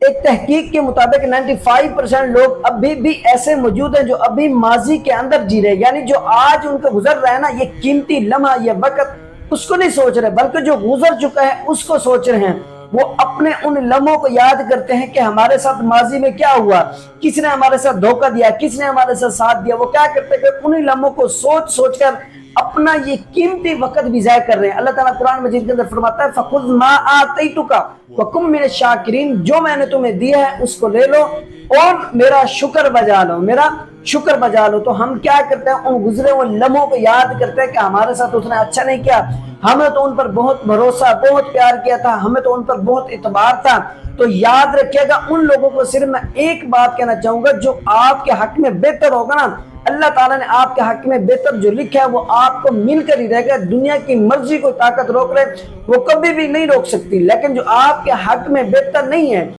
एक तहकीक के मुताबिक 95% लोग अभी भी ऐसे मौजूद हैं जो अभी माजी के अंदर जी रहे, यानी जो आज उनका गुजर रहा है ना, ये कीमती लम्हा, ये वक्त, उसको नहीं सोच रहे, बल्कि जो गुजर चुका है उसको सोच रहे हैं। वो अपने उन लम्हों को याद करते हैं कि हमारे साथ माजी में क्या हुआ, किसने हमारे साथ धोखा दिया, किसने हमारे साथ दिया। वो क्या करते हैं, उन्हीं लम्हों को सोच सोच कर अपना ये कीमती वक्त भी ज़ाया कर रहे हैं। अल्लाह ताला कुरान मजीद के अंदर फरमाता है, फखुज़ मा आतैतुका वकुम मिन शाकिरीन, जो मैंने तुम्हें दिया है उसको ले लो और मेरा शुक्र बजा लो, मेरा शुक्र बजा लो। तो हम क्या करते हैं, उन गुजरे हुए लम्हों को याद करते हैं कि हमारे साथ उसने अच्छा नहीं किया, हमें तो उन पर बहुत भरोसा, बहुत प्यार किया था, हमें तो उन पर बहुत इतबार था। तो याद रखिएगा, उन लोगों को सिर्फ मैं एक बात कहना चाहूंगा, जो आपके हक में बेहतर होगा ना, अल्लाह ताला ने आपके हक में बेहतर जो लिखा है वो आपको मिलकर ही रहेगा। दुनिया की मर्जी को ताकत रोक रहे वो कभी भी नहीं रोक सकती, लेकिन जो आपके हक में बेहतर नहीं है